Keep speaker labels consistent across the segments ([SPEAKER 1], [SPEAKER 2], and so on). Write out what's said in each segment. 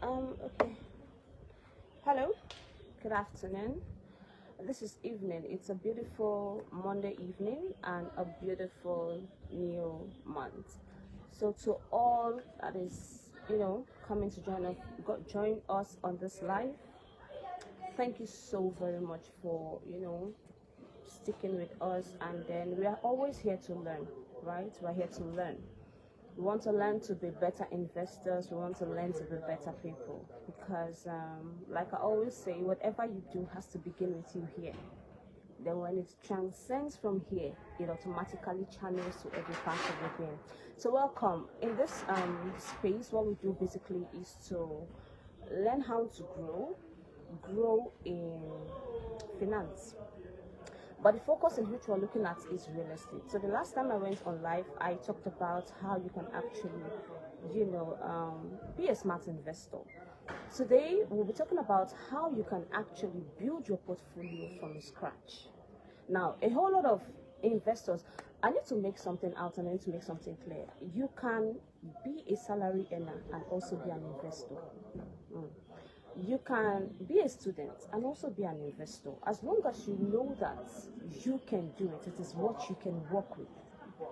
[SPEAKER 1] Okay. Hello. Good afternoon. This is evening. It's a beautiful Monday evening and a beautiful new month. So to all that is, coming to join us on this live, thank you so very much for, sticking with us. And then we are always here to learn, right? We're here to learn. We want to learn to be better investors. We want to learn to be better people because, like I always say, whatever you do has to begin with you here. Then when it transcends from here, it automatically channels to every part of your brain. So welcome. In this space, what we do basically is to learn how to grow in finance. But the focus in which we're looking at is real estate. So the last time I went on live, I talked about how you can actually, be a smart investor. Today, we'll be talking about how you can actually build your portfolio from scratch. Now, a whole lot of investors, I need to make something out and I need to make something clear. You can be a salary earner and also be an investor. You can be a student and also be an investor. As long as you know that you can do it, it is what you can work with.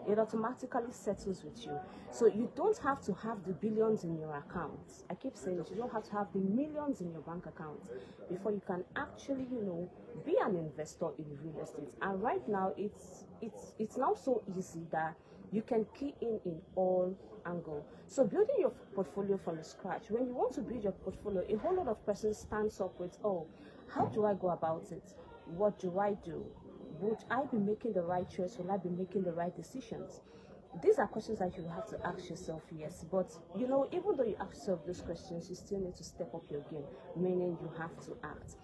[SPEAKER 1] It automatically settles with you. So you don't have to have the billions in your account. I keep saying it, you don't have to have the millions in your bank account before you can actually, be an investor in real estate. And right now, it's now so easy that you can key in all angle. So building your portfolio from the scratch, when you want to build your portfolio, a whole lot of persons stands up with, oh, how do I go about it? What do I do? Would I be making the right choice? Will I be making the right decisions? These are questions that you have to ask yourself, yes. But, even though you ask yourself those questions, you still need to step up your game, meaning you have to act.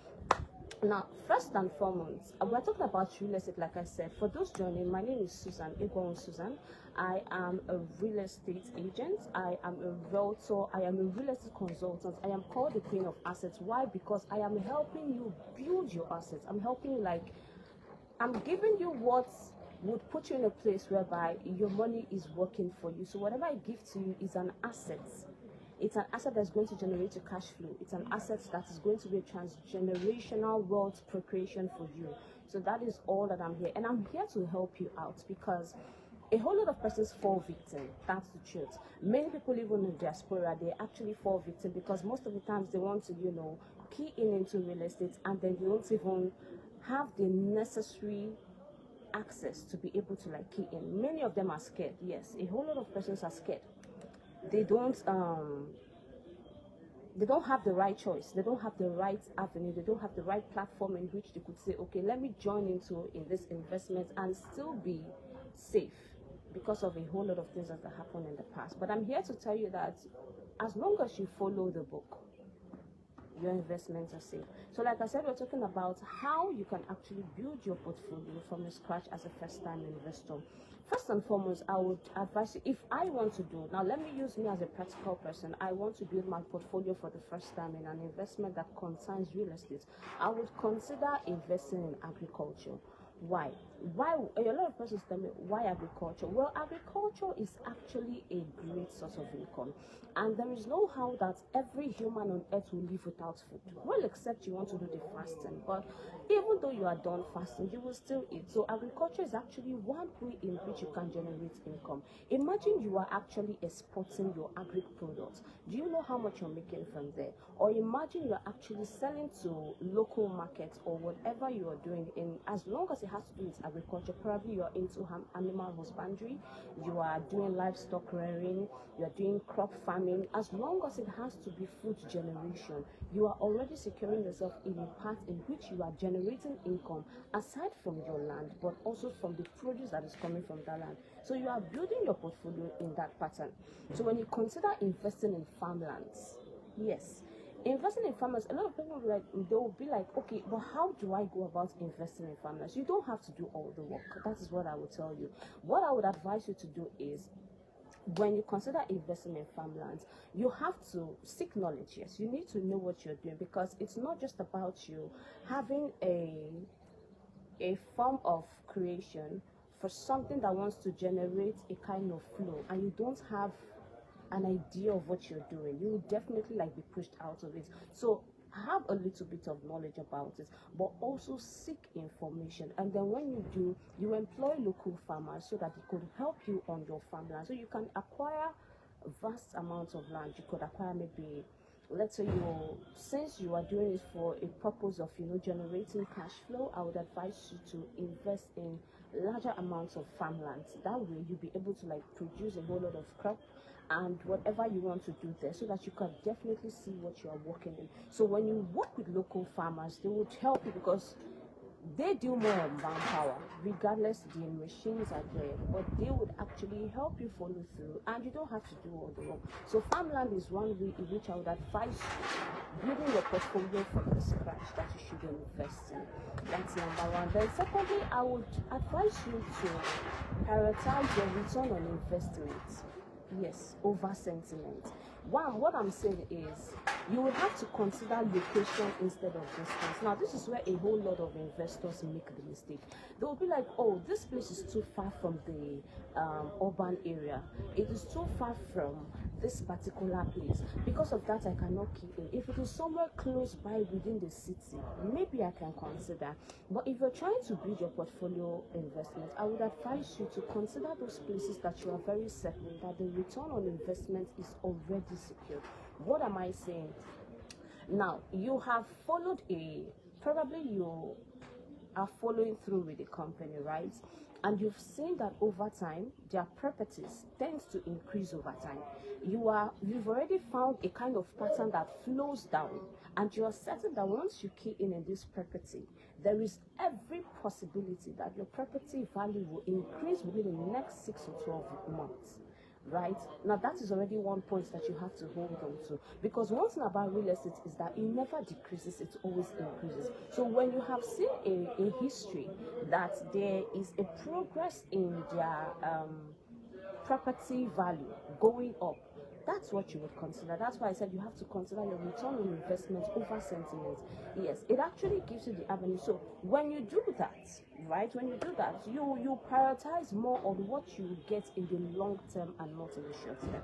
[SPEAKER 1] Now, first and foremost, we're talking about real estate, like I said. For those joining, my name is Susan, Igwan Susan. I am a real estate agent. I am a realtor. I am a real estate consultant. I am called the queen of assets. Why? Because I am helping you build your assets. I'm helping you, I'm giving you what would put you in a place whereby your money is working for you. So whatever I give to you is an asset. It's an asset that's going to generate a cash flow. It's an asset that is going to be a transgenerational wealth procreation for you. So that is all that I'm here. And I'm here to help you out because a whole lot of persons fall victim. That's the truth. Many people even in diaspora, they actually fall victim because most of the times they want to, key into real estate and then they don't even have the necessary access to be able to key in. Many of them are scared. Yes, a whole lot of persons are scared. They don't have the right choice. They don't have the right avenue. They don't have the right platform in which they could say, okay, let me join in this investment and still be safe because of a whole lot of things that have happened in the past. But I'm here to tell you that as long as you follow the book, your investments are safe. So like I said, we're talking about how you can actually build your portfolio from scratch as a first-time investor. First and foremost, I would advise you, if I want to do, now let me use me as a practical person, I want to build my portfolio for the first time in an investment that concerns real estate. I would consider investing in agriculture. Why? A lot of persons tell me, why agriculture? Well, agriculture is actually a great source of income. And there is no how that every human on earth will live without food. Well, except you want to do the fasting. But even though you are done fasting, you will still eat. So agriculture is actually one way in which you can generate income. Imagine you are actually exporting your agri products. Do you know how much you're making from there? Or imagine you're actually selling to local markets or whatever you are doing, in as long as it has to do with agriculture. Probably you're into animal husbandry, you are doing livestock rearing, you're doing crop farming. As long as it has to be food generation, you are already securing yourself in a part in which you are generating income aside from your land, but also from the produce that is coming from that land. So you are building your portfolio in that pattern. So when you consider investing in farmlands, yes, investing in farmers, a lot of people will be like, okay, but how do I go about investing in farmers? You don't have to do all the work. That is what I would tell you. What I would advise you to do is, when you consider investing in farmlands, you have to seek knowledge. Yes, you need to know what you're doing because it's not just about you having a form of creation for something that wants to generate a kind of flow and you don't have an idea of what you're doing, you will definitely like be pushed out of it. So have a little bit of knowledge about it, but also seek information. And then when you do, you employ local farmers so that it could help you on your farmland. So you can acquire vast amounts of land. You could acquire maybe, let's say, since you are doing it for a purpose of generating cash flow, I would advise you to invest in larger amounts of farmland. That way you'll be able to like produce a whole lot of crop and whatever you want to do there, so that you can definitely see what you are working in. So when you work with local farmers, they would help you because they do more on manpower. Regardless, the machines are there, but they would actually help you follow through, and you don't have to do all the work. So farmland is one way in which I would advise you, building your portfolio from the scratch, that you should invest in. That's number one. Then secondly, I would advise you to prioritize your return on investment. Yes, over sentiment. One, what I'm saying is you will have to consider location instead of distance. Now, this is where a whole lot of investors make the mistake. They will be like, oh, this place is too far from the urban area. It is too far from this particular place. Because of that, I cannot keep it. If it is somewhere close by within the city, maybe I can consider. But if you're trying to build your portfolio investment, I would advise you to consider those places that you are very certain that the return on investment is already secured. What am I saying? Now, you have followed probably you are following through with the company, right? And you've seen that over time their properties tends to increase over time. You've already found a kind of pattern that flows down, and you are certain that once you key in this property, there is every possibility that your property value will increase within the next 6 or 12 months. Right now, that is already one point that you have to hold on to, because one thing about real estate is that it never decreases, it always increases. So when you have seen a history that there is a progress in their property value going up, that's what you would consider. That's why I said you have to consider your return on investment over sentiment. Yes, it actually gives you the avenue. So when you do that, right, when you do that, you prioritize more on what you get in the long term and not in the short term.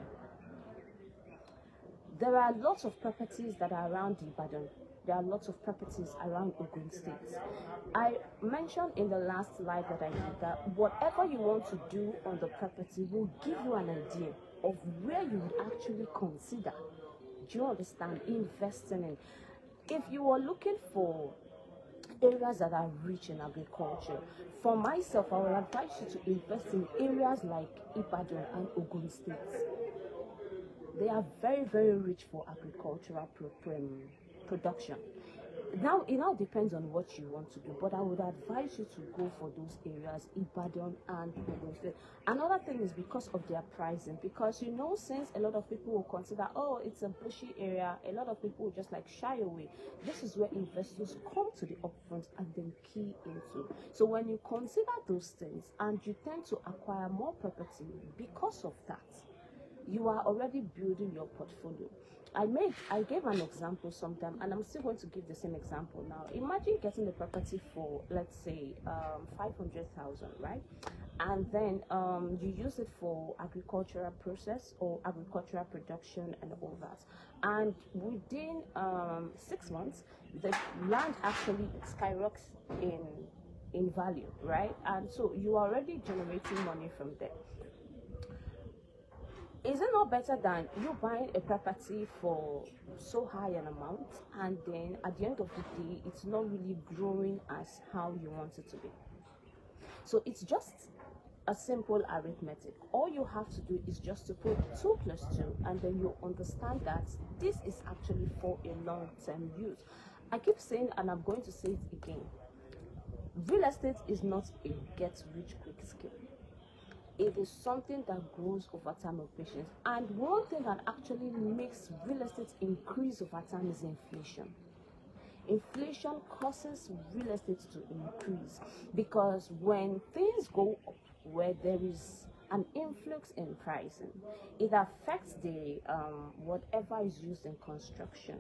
[SPEAKER 1] There are lots of properties that are around Ibadan. There are lots of properties around Ogun State. I mentioned in the last live that I did that whatever you want to do on the property will give you an idea of where you would actually consider, do you understand, investing in. If you are looking for areas that are rich in agriculture, for myself, I will advise you to invest in areas like Ibadan and Ogun State. They are very, very rich for agricultural production. Now, it now depends on what you want to do, but I would advise you to go for those areas, Ibadan and Ogun State. Another thing is because of their pricing, because since a lot of people will consider, oh, it's a bushy area, a lot of people will just like shy away. This is where investors come to the upfront and then key into. So when you consider those things and you tend to acquire more property because of that, you are already building your portfolio. I gave an example sometime, and I'm still going to give the same example now. Imagine getting a property for, let's say, 500,000, right? And then you use it for agricultural process or agricultural production and all that. And within 6 months, the land actually skyrockets in value, right? And so you are already generating money from there. Is it not better than you buying a property for so high an amount, and then at the end of the day, it's not really growing as how you want it to be? So it's just a simple arithmetic. All you have to do is just to put 2 plus 2, and then you understand that this is actually for a long-term use. I keep saying, and I'm going to say it again, real estate is not a get-rich-quick scheme. It is something that grows over time of patience. And one thing that actually makes real estate increase over time is inflation. Inflation causes real estate to increase, because when things go up, where there is an influx in pricing, it affects the whatever is used in construction,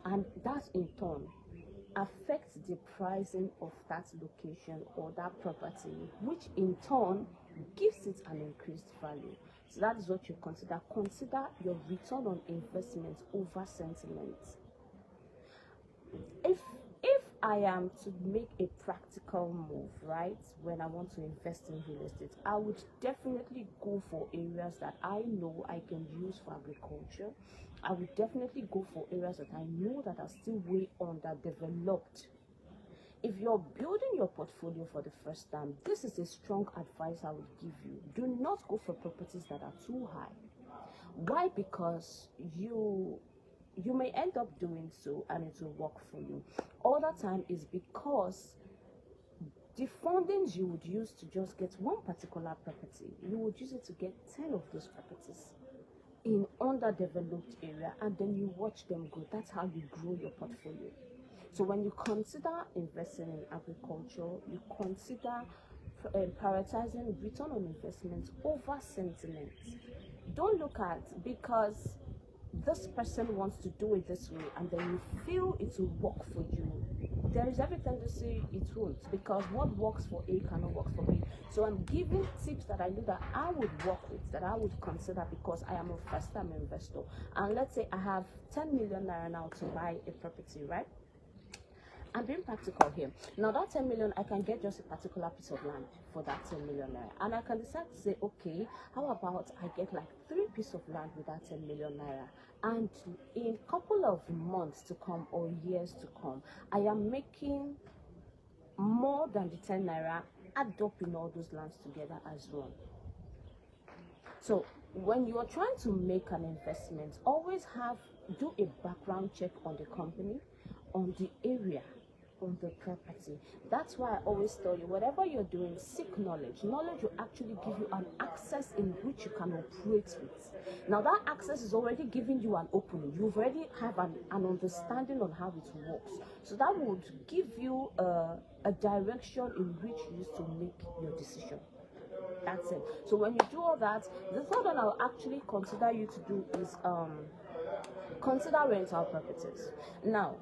[SPEAKER 1] and that in turn affects the pricing of that location or that property, which in turn gives it an increased value. So that is what you consider. Consider your return on investment over sentiment. If I am to make a practical move, right, when I want to invest in real estate, I would definitely go for areas that I know I can use for agriculture. I would definitely go for areas that I know that are still way underdeveloped. If you're building your portfolio for the first time, this is a strong advice I would give you. Do not go for properties that are too high. Why? Because you may end up doing so and it will work for you. Other time is because the fundings you would use to just get one particular property, you would use it to get 10 of those properties in underdeveloped area, and then you watch them grow. That's how you grow your portfolio. So when you consider investing in agriculture, you consider prioritizing return on investment over sentiment. Don't look at because this person wants to do it this way and then you feel it will work for you. There is every tendency it won't, because what works for A cannot work for B. So I'm giving tips that I know that I would work with, that I would consider, because I am a first-time investor. And let's say I have 10 million naira now to buy a property, right? I'm being practical here. Now that 10 million, I can get just a particular piece of land for that 10 million naira. And I can decide to say, okay, how about I get like 3 pieces of land with that 10 million naira? And in a couple of months to come or years to come, I am making more than the 10 naira add up in all those lands together as well. So when you are trying to make an investment, always do a background check on the company, on the area, on the property. That's why I always tell you, whatever you're doing, seek knowledge. Knowledge will actually give you an access in which you can operate with. Now that access is already giving you an opening. You already have an understanding on how it works. So that would give you a direction in which you use to make your decision. That's it. So when you do all that, the third one I'll actually consider you to do is consider rental properties. Now,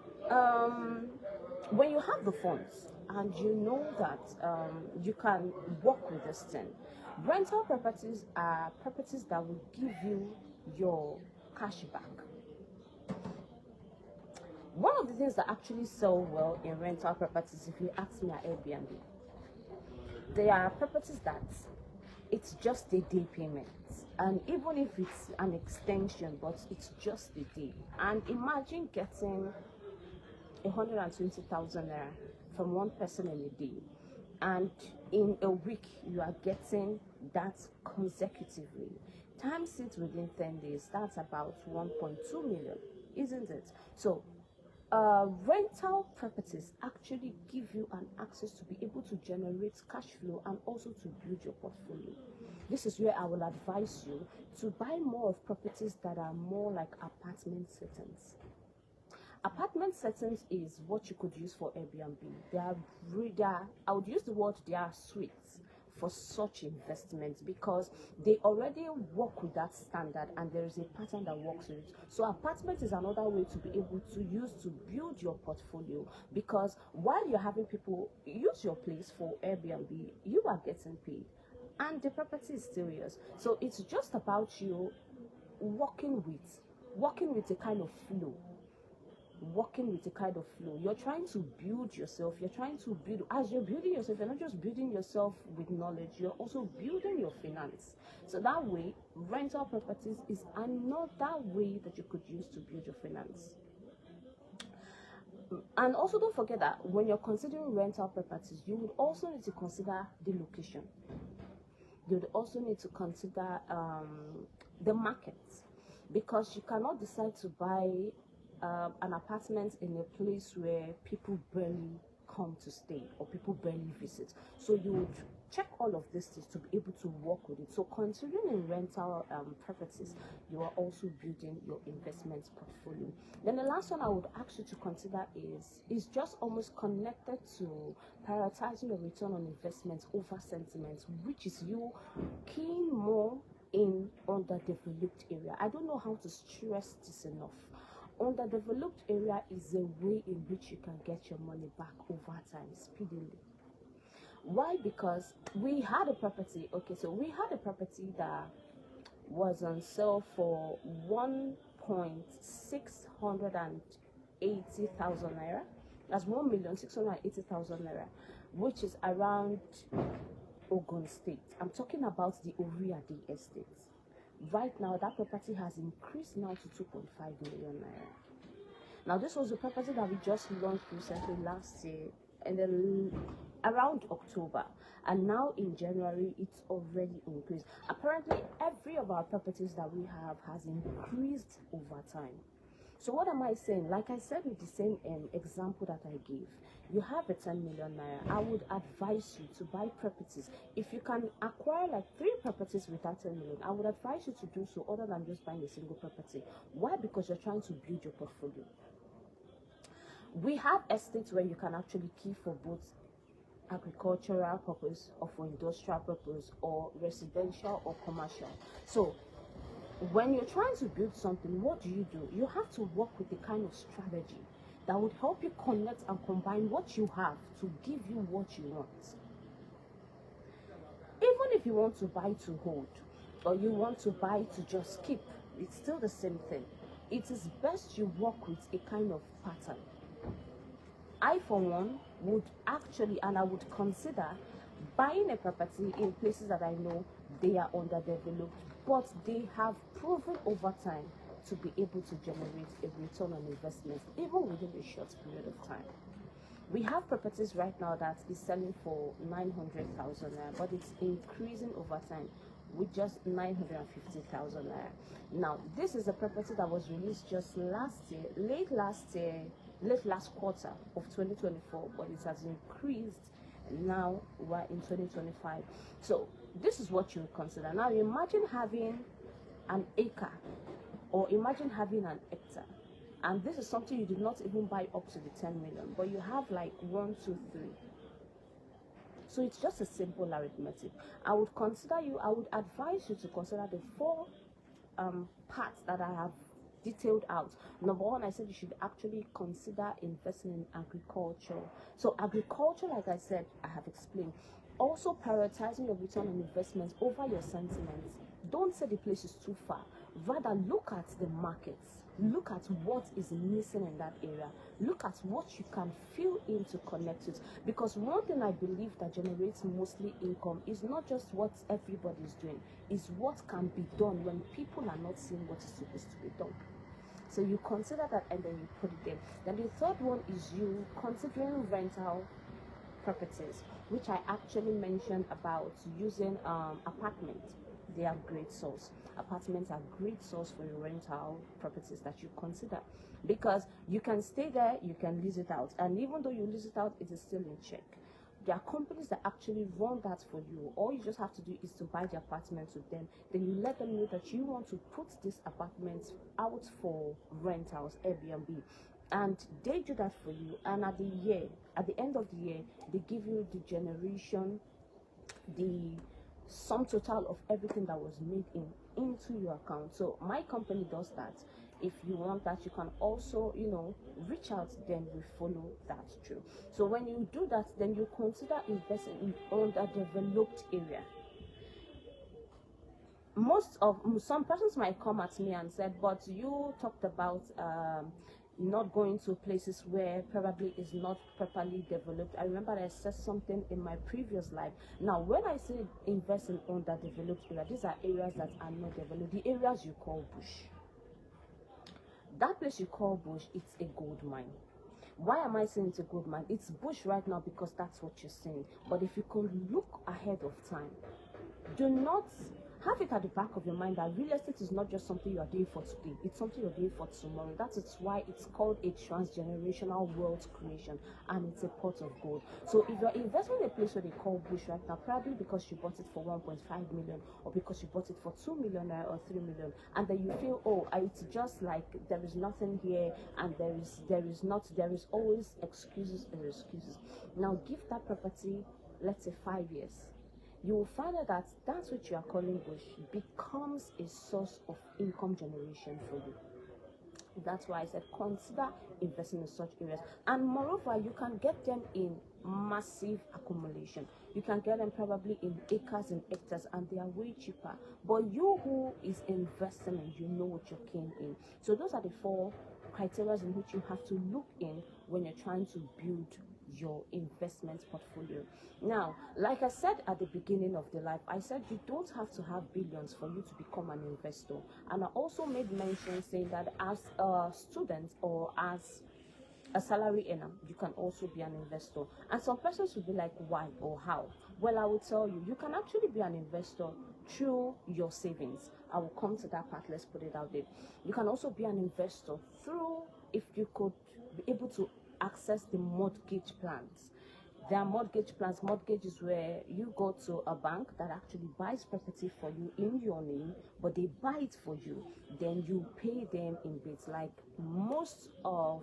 [SPEAKER 1] when you have the funds and you know that you can work with this thing, rental properties are properties that will give you your cash back. One of the things that actually sell well in rental properties, if you ask me, are Airbnb. They are properties that it's just a day payment, and even if it's an extension, but it's just a day. And imagine getting 120,000 naira from one person in a day, and in a week you are getting that consecutively. Times it within 10 days, that's about 1.2 million, isn't it? So rental properties actually give you an access to be able to generate cash flow and also to build your portfolio. This is where I will advise you to buy more of properties that are more like apartment settings. Apartment settings is what you could use for Airbnb. I would use the word, they are suites for such investments, because they already work with that standard and there is a pattern that works with it. So apartment is another way to be able to use to build your portfolio, because while you're having people use your place for Airbnb, you are getting paid and the property is still yours. So it's just about you working with a kind of flow. You're trying to build yourself. As you're building yourself, you're not just building yourself with knowledge, you're also building your finance. So that way, rental properties is another way that you could use to build your finance. And also don't forget that when you're considering rental properties, you would also need to consider the location. You would also need to consider the market, because you cannot decide to buy an apartment in a place where people barely come to stay or people barely visit. So you would check all of these things to be able to work with it. So considering in rental properties, you are also building your investment portfolio. Then the last one I would ask you to consider is just almost connected to prioritizing your return on investment over sentiments, which is you keying more in underdeveloped area. I don't know how to stress this enough. Underdeveloped area is a way in which you can get your money back over time speedily. Why? Because we had a property that was on sale for 1,680,000 naira. That's 1,680,000 naira, which is around Ogun State. I'm talking about the Oriade estate. Right now, that property has increased now to 2.5 million naira. Now, this was a property that we just launched recently last year, and then around October, and now in January it's already increased. Apparently, every of our properties that we have has increased over time. So what am I saying? Like I said with the same example that I gave, you have a 10 million naira. I would advise you to buy properties. If you can acquire like 3 properties with that 10 million, I would advise you to do so other than just buying a single property. Why? Because you're trying to build your portfolio. We have estates where you can actually keep for both agricultural purpose or for industrial purpose or residential or commercial. So when you're trying to build something, what do? You have to work with the kind of strategy that would help you connect and combine what you have to give you what you want. Even if you want to buy to hold or you want to buy to just keep, it's still the same thing. It is best you work with a kind of pattern. I, for one, would actually, and I would consider buying a property in places that I know they are underdeveloped, but they have proven over time to be able to generate a return on investment, even within a short period of time. We have properties right now that is selling for 900,000 naira, but it's increasing over time with just 950,000 naira. Now, this is a property that was released just last year, late last quarter of 2024, but it has increased. Now we're in 2025. So this is what you would consider. Now imagine having an acre, or imagine having an hectare, and this is something you did not even buy up to the 10 million, but you have like 1, 2, 3. So it's just a simple arithmetic. I would advise you to consider the 4 parts that I have detailed out. Number 1, I said you should actually consider investing in agriculture. So agriculture, like I said, I have explained. Also prioritizing your return on investment over your sentiments. Don't say the place is too far. Rather, look at the markets. Look at what is missing in that area. Look at what you can fill in to connect it. Because one thing I believe that generates mostly income is not just what everybody is doing, is what can be done when people are not seeing what is supposed to be done. So you consider that and then you put it there. Then the third one is you considering rental properties, which I actually mentioned about using apartments. They are great source. Apartments are great source for your rental properties that you consider, because you can stay there, you can lease it out, and even though you lease it out, it is still in check. There are companies that actually run that for you. All you just have to do is to buy the apartments with them. Then you let them know that you want to put these apartments out for rentals, Airbnb, and they do that for you. And at the end of the year, they give you the generation, the sum total of everything that was made into your account. So my company does that. If you want that, you can also, reach out, then we follow that through. So when you do that, then you consider investing in underdeveloped area. Some persons might come at me and said, but you talked about not going to places where probably is not properly developed. I remember I said something in my previous life. Now, when I say invest in underdeveloped area, these are areas that are not developed. The areas you call bush. That place you call bush, it's a gold mine. Why am I saying it's a gold mine? It's bush right now because that's what you're saying. But if you can look ahead of time, do not have it at the back of your mind that real estate is not just something you are doing for today, it's something you're doing for tomorrow. That is why it's called a transgenerational wealth creation, and it's a pot of gold. So if you're investing in a place where they call bush right now, probably because you bought it for 1.5 million, or because you bought it for 2 million or 3 million, and then you feel, oh, it's just like there is nothing here, and there is always excuses and excuses. Now give that property, let's say 5 years. You will find out that that's what you are calling bush becomes a source of income generation for you. That's why I said consider investing in such areas. And moreover, you can get them in massive accumulation. You can get them probably in acres and hectares, and they are way cheaper. But you who is investing in, you know what you're keen in. So those are the four criteria in which you have to look in when you're trying to build your investment portfolio. Now, like I said at the beginning of the life, I said you don't have to have billions for you to become an investor. And I also made mention saying that as a student or as a salary earner, you can also be an investor. And some persons will be like, why or how? Well, I will tell you, you can actually be an investor through your savings. I will come to that part. Let's put it out there. You can also be an investor through, if you could be able to access the mortgage plans. There are mortgage plans. Mortgage is where you go to a bank that actually buys property for you in your name, but they buy it for you. Then you pay them in bits. Like most of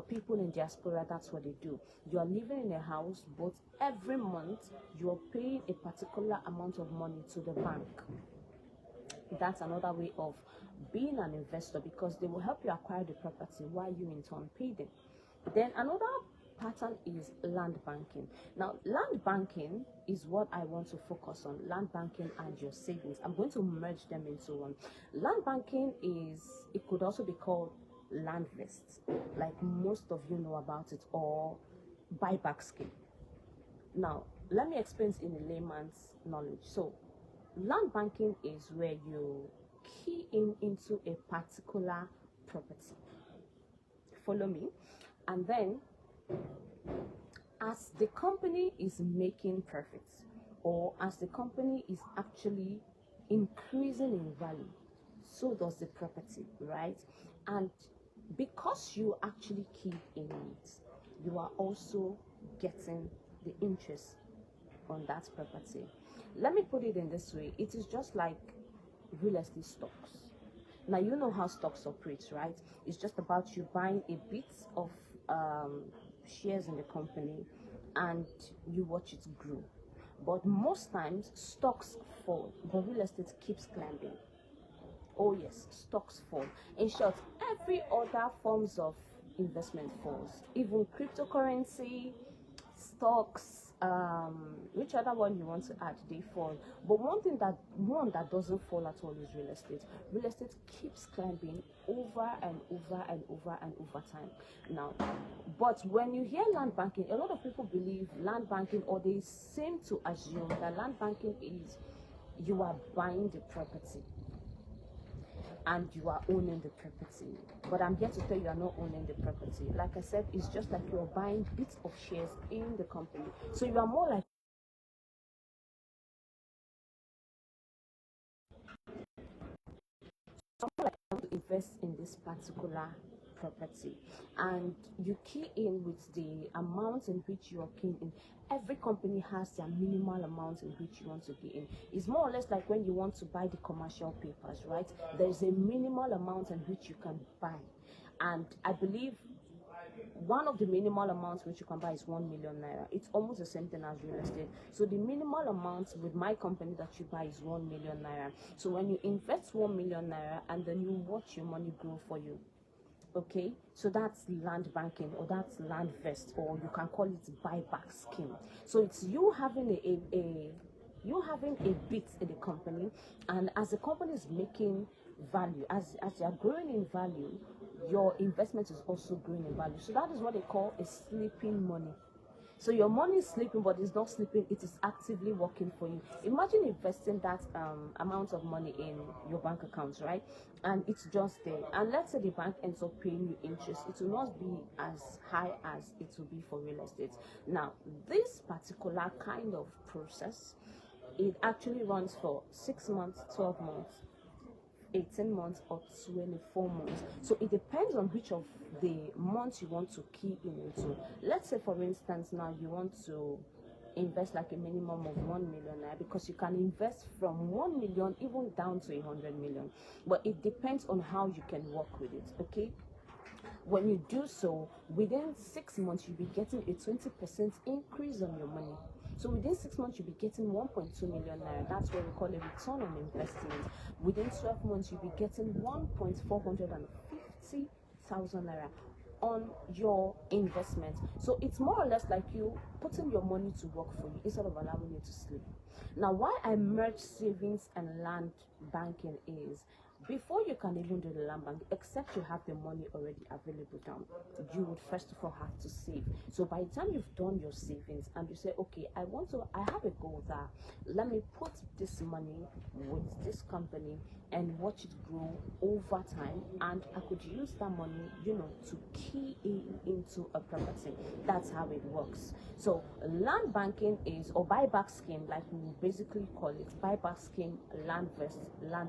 [SPEAKER 1] people in diaspora, that's what they do. You are living in a house, but every month you are paying a particular amount of money to the bank. That's another way of being an investor, because they will help you acquire the property while you in turn pay them. Then another pattern is land banking. Now, land banking is what I want to focus on. Land banking and your savings. I'm going to merge them into one. Land banking is, it could also be called land vest, like most of you know about it, or buyback scheme. Now, let me explain it in a layman's knowledge. So, land banking is where you key in into a particular property. Follow me. And then, as the company is making profits, or as the company is actually increasing in value, so does the property, right? And because you actually keep in it, you are also getting the interest on that property. Let me put it in this way. It is just like real estate stocks. Now, you know how stocks operate, right? It's just about you buying a bit of shares in the company and you watch it grow. But most times stocks fall, but real estate keeps climbing. Oh yes, stocks fall. In short, every other forms of investment falls. Even cryptocurrency, stocks, which other one you want to add, they fall. But one that doesn't fall at all is real estate. Real estate keeps climbing over and over and over and over time. Now, but when you hear land banking, a lot of people believe land banking, or they seem to assume that land banking is you are buying the property and you are owning the property. But I'm here to tell you are not owning the property. Like I said, it's just like you're buying bits of shares in the company. So you are more like to invest in this particular property, and you key in with the amount in which you are keying in. Every company has their minimal amount in which you want to key in. It's more or less like when you want to buy the commercial papers, right? There's a minimal amount in which you can buy, and I believe one of the minimal amounts which you can buy is 1 million naira. It's almost the same thing as real estate. So the minimal amount with my company that you buy is 1 million naira. So when you invest 1 million naira and then you watch your money grow for you, okay, so that's land banking, or that's land vest, or you can call it buyback scheme. So it's you having you having a bit in the company, and as the company is making value, as you are growing in value, your investment is also growing in value. So that is what they call a sleeping money. So your money is sleeping, but it's not sleeping, it is actively working for you. Imagine investing that amount of money in your bank accounts, right? And it's just there. And let's say the bank ends up paying you interest. It will not be as high as it will be for real estate. Now, this particular kind of process, it actually runs for 6 months, 12 months, 18 months, or 24 months. So it depends on which of the months you want to key in into. Let's say, for instance, now you want to invest like a minimum of 1 million naira, because you can invest from 1 million even down to 100 million. But it depends on how you can work with it, okay? When you do so, within 6 months, you'll be getting a 20% increase on your money. So within 6 months, you'll be getting 1.2 million naira. That's what we call a return on investment. Within 12 months, you'll be getting 1.450 30,000 naira on your investment. So it's more or less like you putting your money to work for you instead of allowing it to sleep. Now, why I merge savings and land banking is, before you can even do the land bank, except you have the money already available down, you would first of all have to save. So by the time you've done your savings and you say, okay, I have a goal that let me put this money with this company and watch it grow over time, and I could use that money, to key into a property. That's how it works. So land banking is, or buyback scheme, like we basically call it, buyback scheme, land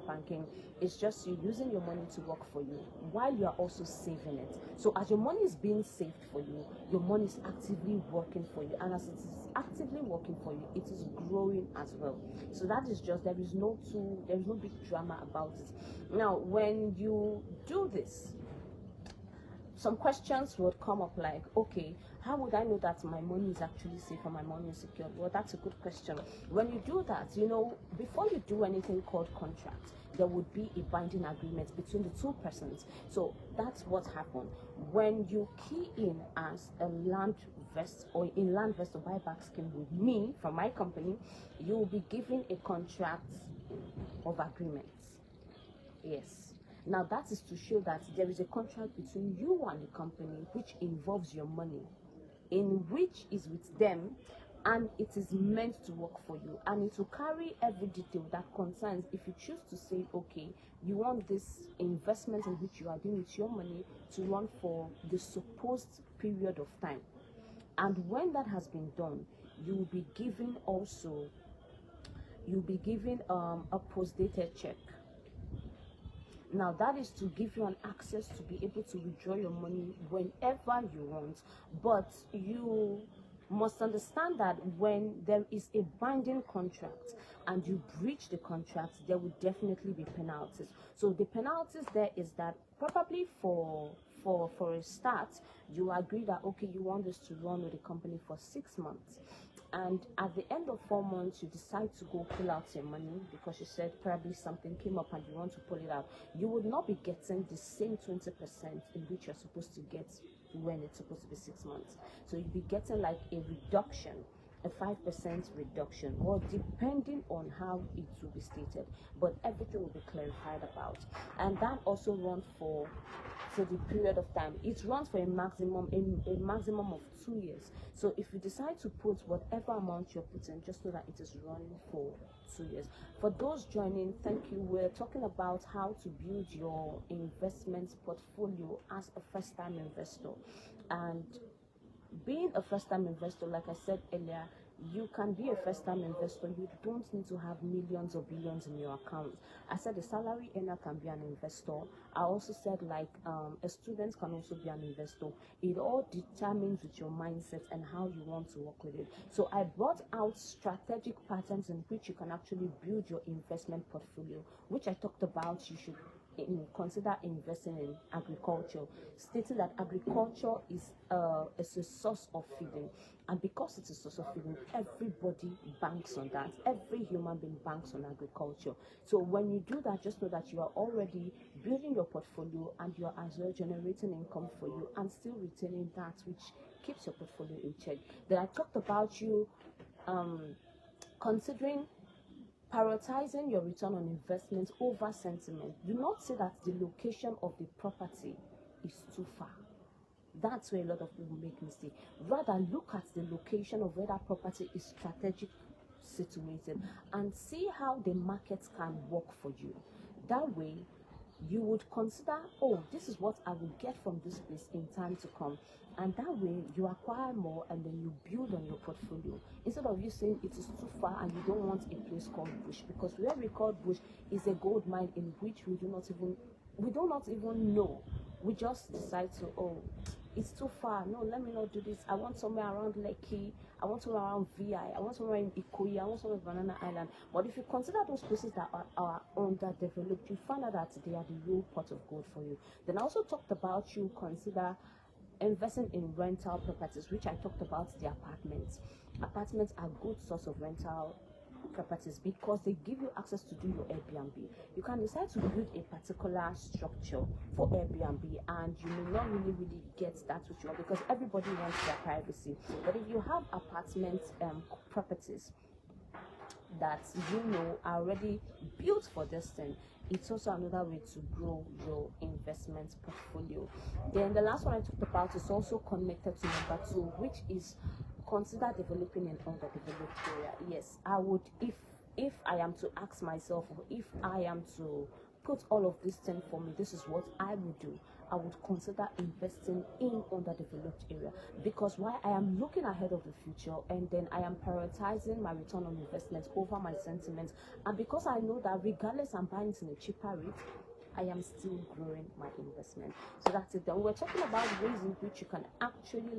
[SPEAKER 1] banking is just you using your money to work for you while you are also saving it. So as your money is being saved for you, your money is actively working for you, and as it is actively working for you, it is growing as well. So that is just, there is no big drama about it. Now, when you do this, some questions would come up like, okay, how would I know that my money is actually safe and my money is secured? Well, that's a good question. When you do that, before you do anything called contract, there would be a binding agreement between the two persons. So that's what happened. When you key in as a land vest or in land vest or buyback scheme with me from my company, you will be given a contract of agreement. Yes. Now that is to show that there is a contract between you and the company which involves your money, in which is with them, and it is meant to work for you, and it will carry every detail that concerns, if you choose to say, okay, you want this investment in which you are doing with your money to run for the supposed period of time. And when that has been done, you'll be given a post-dated check. Now that is to give you an access to be able to withdraw your money whenever you want. But you must understand that when there is a binding contract and you breach the contract, there will definitely be penalties. So the penalties there is that probably for a start, you agree that, okay, you want this to run with the company for 6 months. And at the end of 4 months, you decide to go pull out your money because you said probably something came up and you want to pull it out. You would not be getting the same 20% in which you're supposed to get when it's supposed to be 6 months. So you'll be getting like a reduction, a 5% reduction, or depending on how it will be stated. But everything will be clarified about. And that also runs for the period of time. It runs for a maximum of 2 years. So if you decide to put whatever amount you're putting, just know that it is running for 2 years. For those joining, thank you. We're talking about how to build your investment portfolio as a first-time investor. And being a first-time investor, like I said earlier, you can be a first-time investor. You don't need to have millions or billions in your account. I said a salary earner can be an investor. I also said a student can also be an investor. It all determines with your mindset and how you want to work with it. So I brought out strategic patterns in which you can actually build your investment portfolio, which I talked about. You should consider investing in agriculture, stating that agriculture is a source of feeding, and because it's a source of feeding, everybody banks on that. Every human being banks on agriculture. So when you do that, just know that you are already building your portfolio and you are as well generating income for you and still retaining that which keeps your portfolio in check. Then I talked about you considering prioritizing your return on investment over sentiment. Do not say that the location of the property is too far. That's where a lot of people make mistake. Rather, look at the location of where that property is strategic situated and see how the market can work for you. That way, you would consider, oh, this is what I will get from this place in time to come. And that way, you acquire more and then you build on your portfolio. Instead of you saying it is too far and you don't want a place called bush, because where we call bush is a gold mine in which we do not even know. We just decide to, oh, it's too far. No, let me not do this. I want somewhere around Lekki. I want somewhere around VI. I want somewhere in Ikoyi. I want somewhere in Banana Island. But if you consider those places that are underdeveloped, you find out that they are the real pot of gold for you. Then I also talked about you consider investing in rental properties, which I talked about the apartments. Apartments are good source of rental properties because they give you access to do your Airbnb. You can decide to build a particular structure for Airbnb, and you may not really get that which you want because everybody wants their privacy. But if you have apartment properties that are already built for this thing, it's also another way to grow your investment portfolio. Then the last one I talked about is also connected to number 2, which is consider developing an underdeveloped area. Yes, I would, if I am to ask myself, or if I am to put all of this thing for me, this is what I would do. I would consider investing in underdeveloped area, because while I am looking ahead of the future, and then I am prioritizing my return on investment over my sentiments, and because I know that regardless I'm buying it in a cheaper rate, I am still growing my investment. So that's it. Then we're talking about ways in which you can actually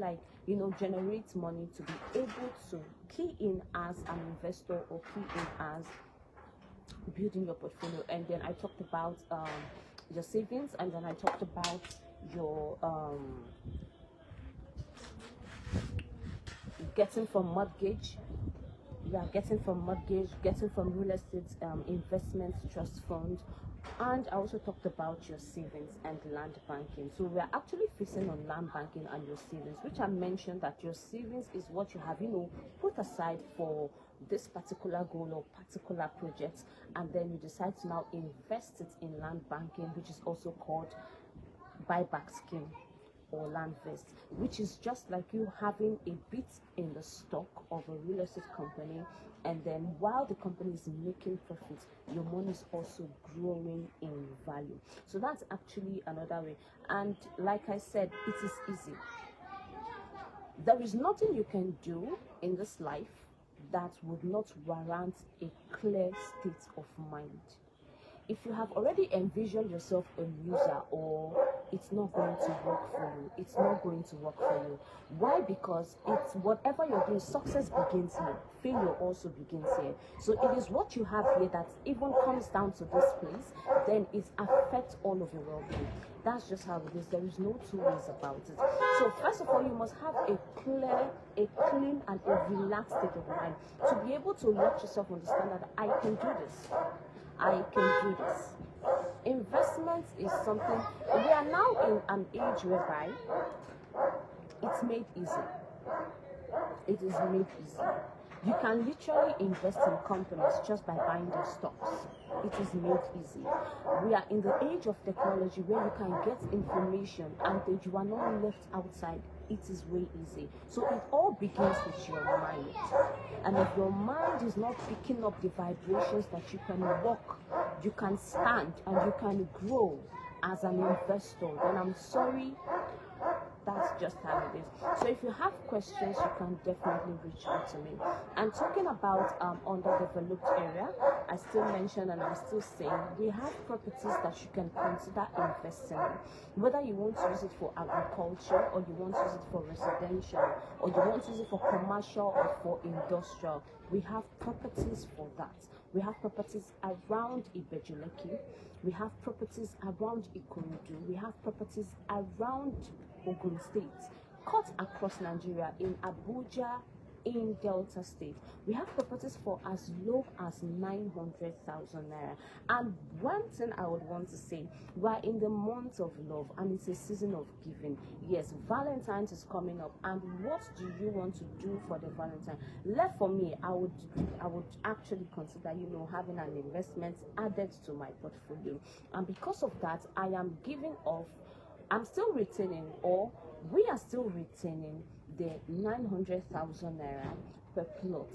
[SPEAKER 1] generate money to be able to key in as an investor or key in as building your portfolio. And then I talked about your savings, and then I talked about your getting from mortgage, getting from real estate investment trust fund. And I also talked about your savings and land banking. So we are actually focusing on land banking and your savings, which I mentioned that your savings is what you have put aside for this particular goal or particular project, and then you decide to now invest it in land banking, which is also called buyback scheme or land vest, which is just like you having a bit in the stock of a real estate company, and then while the company is making profits, your money is also growing in value. So that's actually another way. And like I said, it is easy. There is nothing you can do in this life that would not warrant a clear state of mind. If you have already envisioned yourself a loser, or it's not going to work for you, it's not going to work for you. Why? Because it's whatever you're doing, success begins here, failure also begins here. So it is what you have here that even comes down to this place, then it affects all of your well-being. That's just how it is. There is no two ways about it. So first of all, you must have a clean and a relaxed state of mind to be able to let yourself understand that I can do this. I can do this. Investment is something, we are now in an age whereby it's made easy. It is made easy. You can literally invest in companies just by buying their stocks. It is made easy. We are in the age of technology where you can get information and that you are not left outside. It is way easy. So it all begins with your mind. And if your mind is not picking up the vibrations that you can walk, you can stand, and you can grow as an investor, then I'm sorry, that's just how it is. So if you have questions, you can definitely reach out to me. And talking about underdeveloped area, I still mentioned and I'm still saying we have properties that you can consider investing in. Whether you want to use it for agriculture, or you want to use it for residential, or you want to use it for commercial or for industrial, we have properties for that. We have properties around Ibejuleki. We have properties around Ikorodu. We have properties around Ogun State, cut across Nigeria, in Abuja, in Delta State. We have properties for as low as 900,000 naira. And one thing I would want to say, we're in the month of love, and it's a season of giving. Yes, Valentine's is coming up, and what do you want to do for the Valentine? Left for me, I would actually consider having an investment added to my portfolio, and because of that, I'm still retaining, or we are still retaining, the 900,000 naira per plot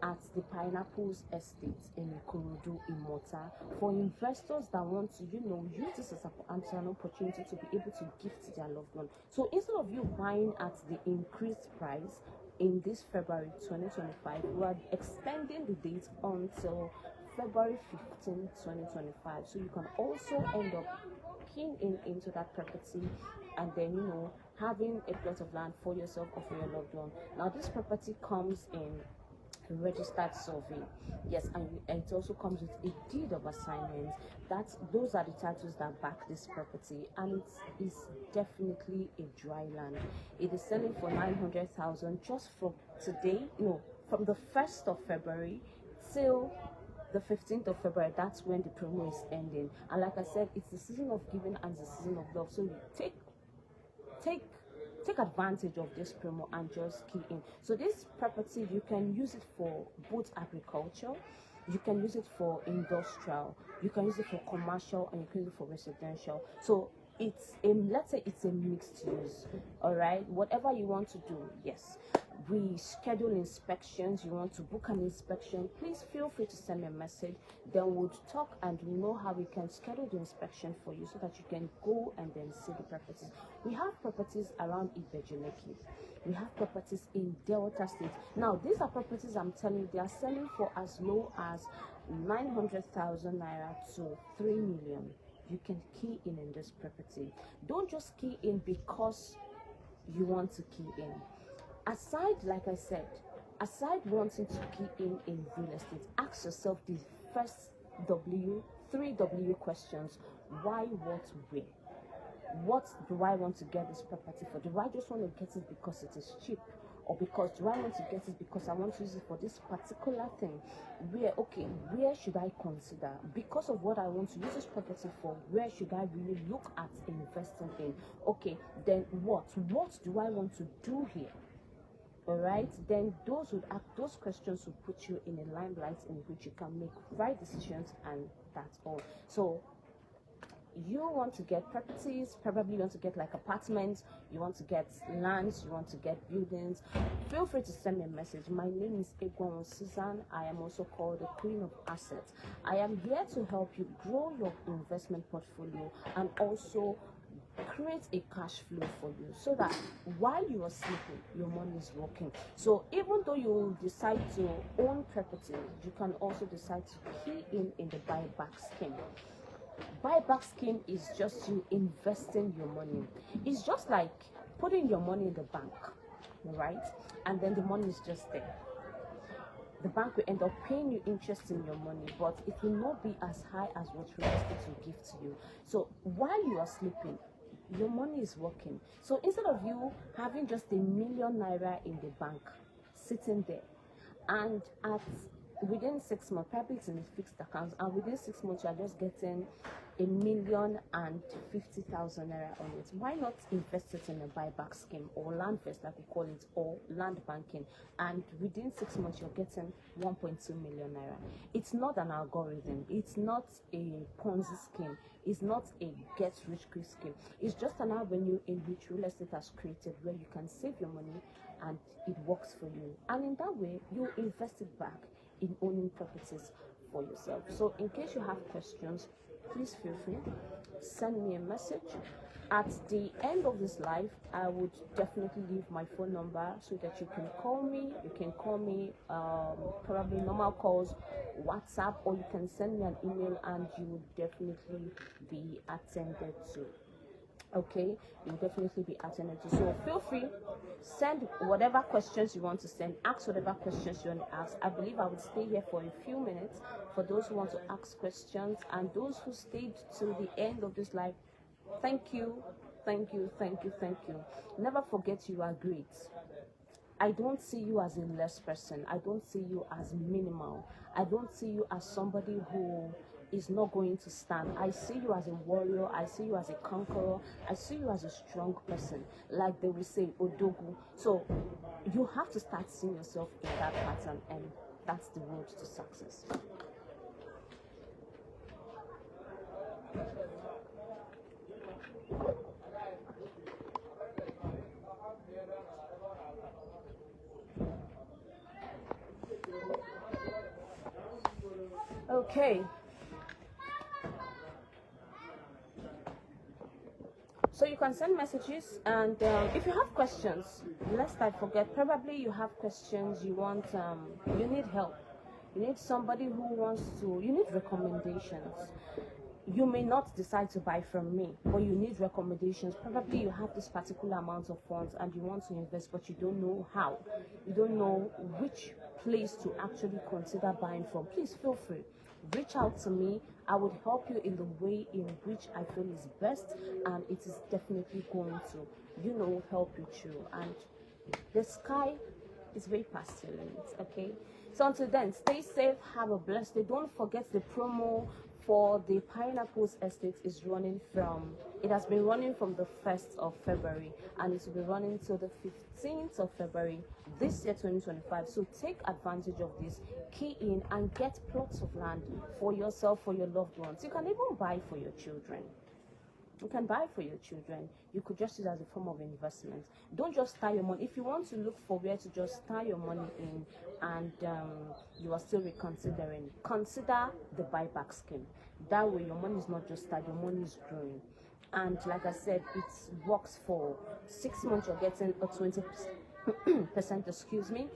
[SPEAKER 1] at the Pineapples Estate in Ikorodu, Imota, for investors that want to, use this as an opportunity to be able to gift their loved one. So instead of you buying at the increased price in this February 2025, we are extending the date until February 15, 2025. So you can also end up keying into that property, and then having a plot of land for yourself or for your loved one. Now this property comes in a registered survey, yes, and it also comes with a deed of assignment. Those are the titles that back this property, and it is definitely a dry land. It is selling for 900,000 just from today, from the 1st of February till the 15th of February. That's when the promo is ending. And like I said, it's the season of giving and the season of love. So you take take advantage of this promo and just key in. So this property, you can use it for both agriculture, you can use it for industrial, you can use it for commercial, and you can use it for residential. So it's a, let's say it's a mixed use. All right, whatever you want to do. Yes, we schedule inspections. You want to book an inspection, please feel free to send me a message, then we'll talk and we know how we can schedule the inspection for you so that you can go and then see the properties. We have properties around Ibejuleki, we have properties in Delta State. Now these are properties, I'm telling you, they are selling for as low as 900,000 naira to 3 million. You can key in this property. Don't just key in because you want to key in. Aside, like I said, aside wanting to key in real estate, ask yourself the first three W questions: why, what, where. What do I want to get this property for? Do I just want to get it because it is cheap? Or because do I want to get it because I want to use it for this particular thing? Where should I consider? Because of what I want to use this property for, where should I really look at investing in? Okay, then what do I want to do here? All right, then those questions will put you in a limelight in which you can make right decisions, and that's all. So you want to get properties, probably you want to get like apartments, you want to get lands, you want to get buildings, feel free to send me a message. My name is Egwon Susan. I am also called the Queen of Assets. I am here to help you grow your investment portfolio and also create a cash flow for you, so that while you are sleeping, your money is working. So even though you decide to own property, you can also decide to key in the buyback scheme. Buyback scheme is just you investing your money. It's just like putting your money in the bank, right? And then the money is just there. The bank will end up paying you interest in your money, but it will not be as high as what real estate will give to you. So while you are sleeping, your money is working. So instead of you having just a million naira in the bank sitting there, and within 6 months, probably it's in a fixed account, and within 6 months you are just getting 1,050,000 naira on it, why not invest it in a buyback scheme, or land first, like we call it, or land banking, and within 6 months you're getting 1.2 million naira. It's not an algorithm, it's not a Ponzi scheme, it's not a get rich quick scheme. It's just an avenue in which real estate has created, where you can save your money and it works for you, and in that way you invest it back in owning properties for yourself. So in case you have questions, please feel free, send me a message. At the end of this live, I would definitely leave my phone number so that you can call me. You can call me, probably normal calls, WhatsApp, or you can send me an email and you will definitely be attended to. Okay, you'll definitely be attended to. So feel free, send whatever questions you want to send, ask whatever questions you want to ask. I believe I would stay here for a few minutes for those who want to ask questions, and those who stayed till the end of this live, thank you, thank you, thank you, thank you. Never forget you are great. I don't see you as a less person. I don't see you as minimal. I don't see you as somebody who is not going to stand. I see you as a warrior. I see you as a conqueror. I see you as a strong person, like they will say, Odogu. So you have to start seeing yourself in that pattern, and that's the road to success. Okay. So you can send messages, and if you have questions, lest I forget, probably you have questions, you want, you need help, you need somebody who wants to, you need recommendations. You may not decide to buy from me, but you need recommendations. Probably you have this particular amount of funds and you want to invest, but you don't know how. You don't know which place to actually consider buying from. Please feel free. Reach out to me. I would help you in the way in which I feel is best, and it is definitely going to, help you through. And the sky is way past your limits, okay? So until then, stay safe, have a blessed day. Don't forget the promo for the Pineapples Estate is running from, it has been running from the 1st of February and it will be running till the 15th of February this year 2025. So take advantage of this, key in and get plots of land for yourself, for your loved ones. You can even buy for your children. You can buy for your children. You could just use it as a form of investment. Don't just tie your money. If you want to look for where to just tie your money in and you are still reconsidering, consider the buyback scheme. That way your money is not just tied, your money is growing. And like I said, it works for 6 months, you're getting a 20%, excuse me.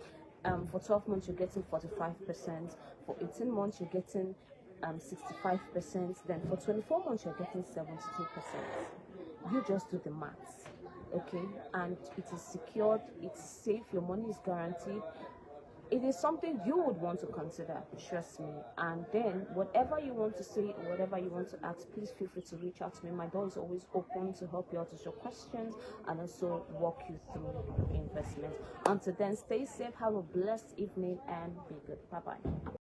[SPEAKER 1] For 12 months, you're getting 45%. For 18 months, you're getting 65%. Then for 24 months, you're getting 72%. You just do the maths, okay? And it is secured, it's safe, your money is guaranteed. It is something you would want to consider, trust me. And then whatever you want to say, whatever you want to ask, please feel free to reach out to me. My door is always open to help you out with your questions and also walk you through investment. Until then, stay safe, have a blessed evening, and be good. Bye bye.